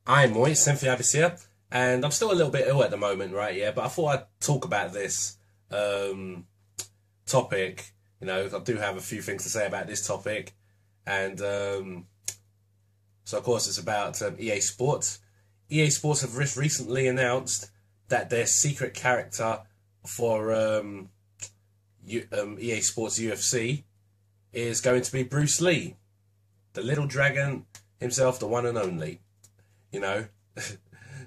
I'm Moist, TEMPHUiBIS here, and I'm still a little bit ill at the moment, right? Yeah, but I thought I'd talk about this um, topic. I do have a few things to say about this topic, and so of course it's about EA Sports. EA Sports have recently announced that their secret character for EA Sports UFC is going to be Bruce Lee, the little dragon himself, the one and only. you know.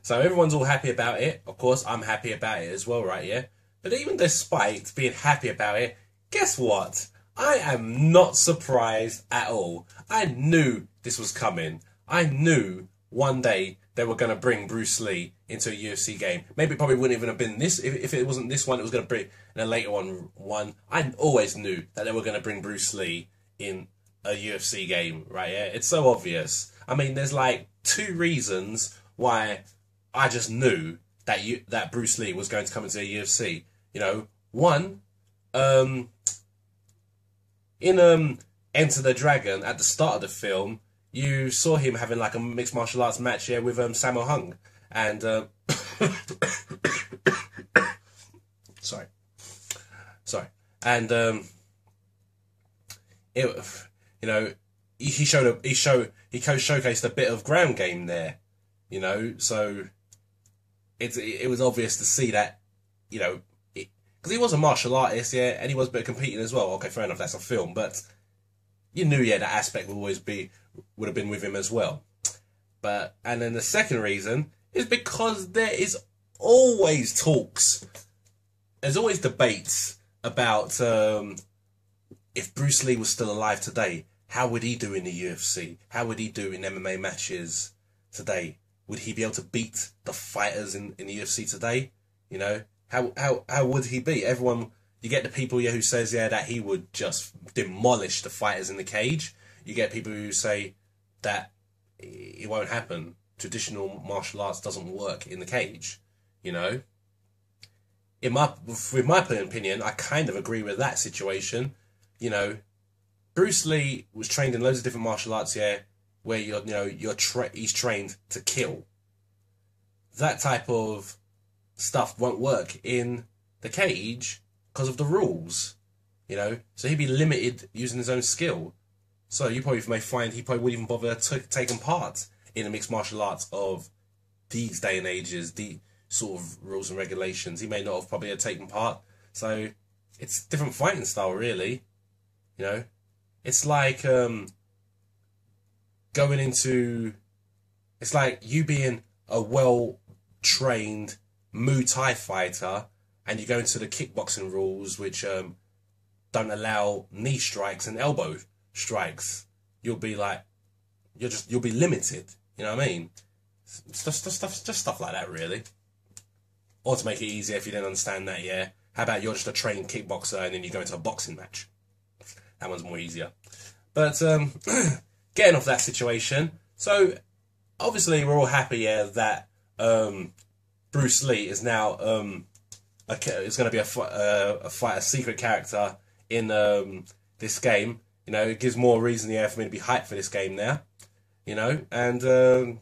So everyone's all happy about it. Of course, I'm happy about it as well, right? Yeah. But even despite being happy about it, guess what? I am not surprised at all. I knew this was coming. I knew one day they were going to bring Bruce Lee into a UFC game. Maybe it probably wouldn't even have been this. If it wasn't this one, it was going to be in a later one. I always knew that they were going to bring Bruce Lee in a UFC game, right? Yeah, it's so obvious. I mean, there's like two reasons why I just knew that Bruce Lee was going to come into the UFC. One, in Enter the Dragon at the start of the film, you saw him having like a mixed martial arts match here with Sammo Hung, and sorry, and it he showcased a bit of ground game there, so it was obvious to see that, because he was a martial artist, yeah, and he was a bit of competing as well. Okay, fair enough, that's a film, but you knew, yeah, that aspect would have been with him as well. And then the second reason is because there is always talks, there's always debates about if Bruce Lee was still alive today, how would he do in the UFC? How would he do in MMA matches today? Would he be able to beat the fighters in the UFC today? How would he be? You get the people, yeah, who says, yeah, that he would just demolish the fighters in the cage. You get people who say that it won't happen. Traditional martial arts doesn't work in the cage. With my opinion, I kind of agree with that situation. Bruce Lee was trained in loads of different martial arts here, where he's trained to kill. That type of stuff won't work in the cage because of the rules, So he'd be limited using his own skill. So you probably may find he probably wouldn't even bother taking part in the mixed martial arts of these day and ages, the sort of rules and regulations. He may not have probably taken part. So it's a different fighting style, really. It's like it's like you being a well-trained Muay Thai fighter and you go into the kickboxing rules, which don't allow knee strikes and elbow strikes. You'll be limited. You know what I mean? Just stuff like that, really. Or to make it easier, if you didn't understand that, yeah. How about you're just a trained kickboxer and then you go into a boxing match? That one's more easier. But getting off that situation, so obviously we're all happy, yeah, that Bruce Lee is now is going to be a secret character in this game. It gives more reason, yeah, for me to be hyped for this game now. And the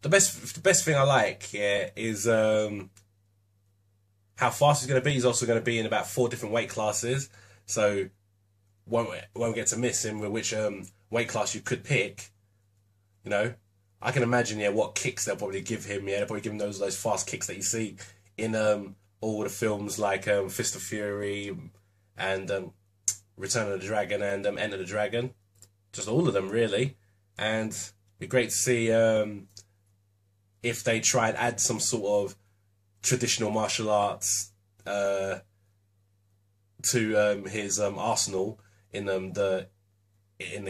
best thing I like, yeah, is how fast he's going to be. He's also going to be in about 4 different weight classes, so won't get to miss him with which weight class you could pick. I can imagine, yeah, what kicks they'll probably give him. Yeah, they'll probably give him those fast kicks that you see in all the films like Fist of Fury and Return of the Dragon and Enter the Dragon. Just all of them, really. And it'd be great to see if they try and add some sort of traditional martial arts to his arsenal in the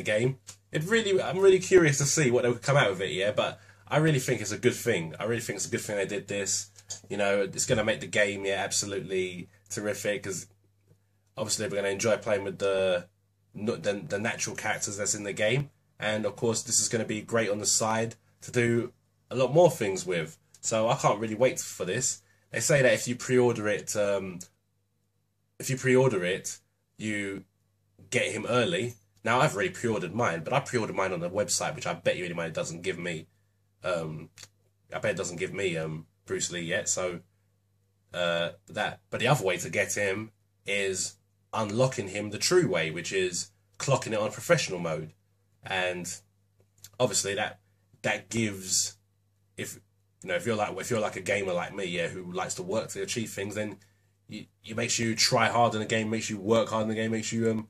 game. I'm really curious to see what they would come out with it, yeah. But I really think it's a good thing. I really think it's a good thing they did this. It's going to make the game, yeah, absolutely terrific, because obviously we're going to enjoy playing with the natural characters that's in the game, and of course this is going to be great on the side to do a lot more things with. So I can't really wait for this. They say that if you pre-order it, you get him early. Now I've already pre-ordered mine, but I pre-ordered mine on the website, which I bet you any money doesn't give me. I bet it doesn't give me Bruce Lee yet. So but the other way to get him is unlocking him the true way, which is clocking it on professional mode, and obviously that gives, if you're like a gamer like me, yeah, who likes to work to achieve things, then it makes you try hard in the game, makes you work hard in the game, makes you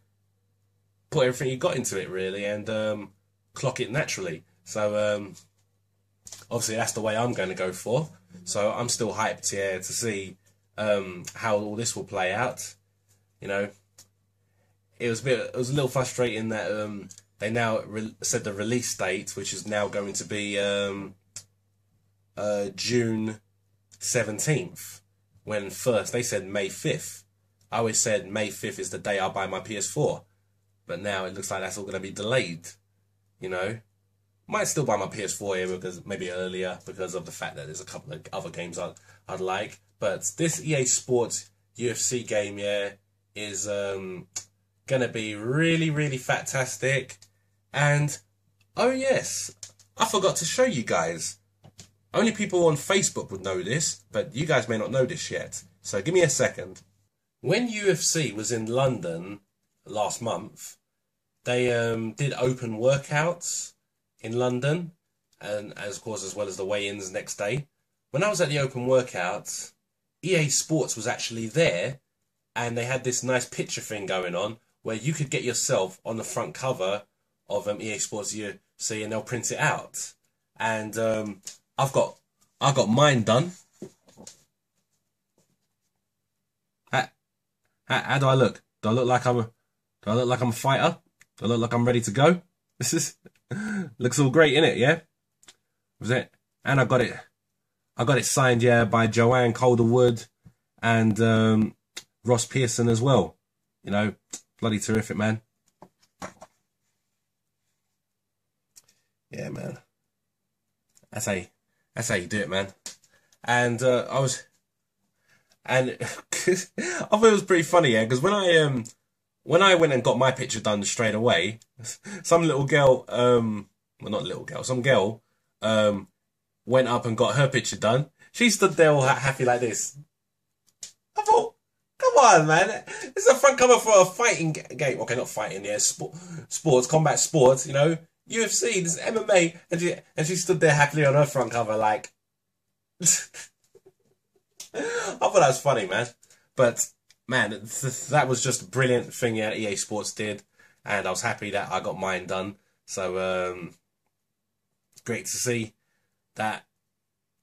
put everything you got into it really, and clock it naturally. So obviously that's the way I'm going to go for. So I'm still hyped here to see how all this will play out. You know, it was a little frustrating that they now said the release date, which is now going to be June 17th, when first they said May 5th. I always said May 5th is the day I buy my PS4, but now it looks like that's all going to be delayed. You know, might still buy my PS4 here because maybe earlier, because of the fact that there's a couple of other games I'd like. But this EA Sports UFC game, yeah, is gonna be really, really fantastic. And oh yes, I forgot to show you guys. Only people on Facebook would know this, but you guys may not know this yet. So give me a second. When UFC was in London last month, they did open workouts in London, and of course as well as the weigh-ins next day. When I was at the open workouts, EA Sports was actually there, and they had this nice picture thing going on where you could get yourself on the front cover of EA Sports UFC, and they'll print it out. And I got mine done. How do I look? Do I look like I'm a fighter? Do I look like I'm ready to go? This is looks all great, innit? Yeah. Was it? And I got it signed, yeah, by Joanne Calderwood and Ross Pearson as well. You know, bloody terrific, man. Yeah, man. That's how you do it, man. And I thought it was pretty funny, yeah, because when I went and got my picture done straight away, some little girl, well, not little girl, some girl, went up and got her picture done. She stood there all happy like this. I thought, come on, man. This is a front cover for a fighting game. Okay, not fighting, yeah, sports, combat sports, you know. UFC, this is MMA. And she stood there happily on her front cover like... I thought that was funny, man. But, man, that was just a brilliant thing, yeah, EA Sports did. And I was happy that I got mine done. So, great to see that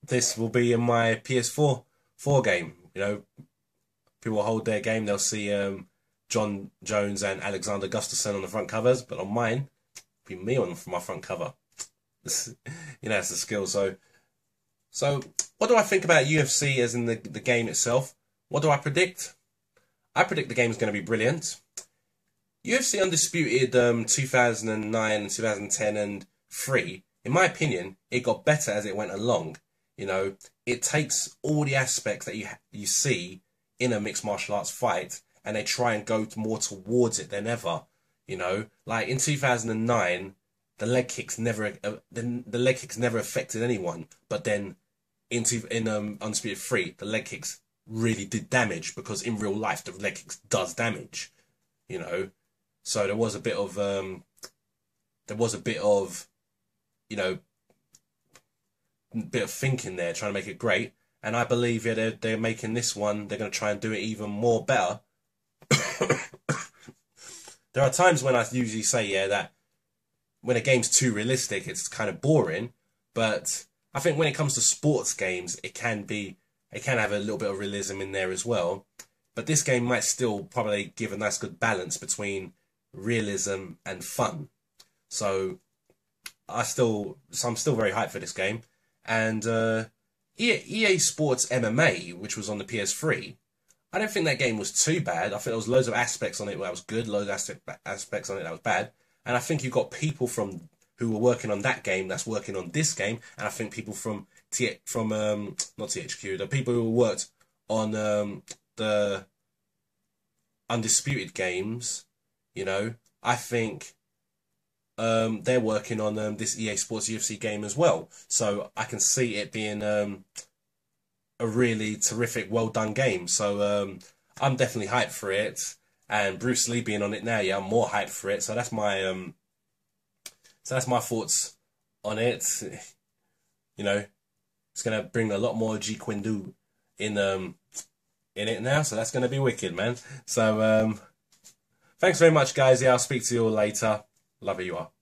this will be in my PS4 game. You know, people hold their game, they'll see John Jones and Alexander Gustafsson on the front covers, but on mine, it'll be me on my front cover. You know, it's a skill. So what do I think about UFC as in the game itself? What do I predict? I predict the game is going to be brilliant. UFC Undisputed 2009 and 2010 and 3, in my opinion, it got better as it went along. You know, it takes all the aspects that you see in a mixed martial arts fight, and they try and go more towards it than ever. You know, like in 2009, the leg kicks never affected anyone, but then in Undisputed 3, the leg kicks really did damage, because in real life the leg kicks does damage. You know, so there was a bit of you know, bit of thinking there, trying to make it great. And I believe, yeah, they're making this one, they're going to try and do it even more better. There are times when I usually say, yeah, that when a game's too realistic, it's kind of boring. But I think when it comes to sports games, it can have a little bit of realism in there as well. But this game might still probably give a nice good balance between realism and fun. So I'm still very hyped for this game. And EA Sports MMA, which was on the PS3, I don't think that game was too bad. I think there was loads of aspects on it that was good, loads of aspects on it that was bad. And I think you've got people who were working on that game that's working on this game, and I think people from not THQ, the people who worked on the Undisputed games, you know, I think they're working on this EA Sports UFC game as well. So I can see it being a really terrific, well done game. So I'm definitely hyped for it. And Bruce Lee being on it now, yeah, I'm more hyped for it. So that's my thoughts on it. You know, it's gonna bring a lot more Jeet Kune Do in it now. So that's gonna be wicked, man. So thanks very much, guys. Yeah, I'll speak to you all later. Love you all.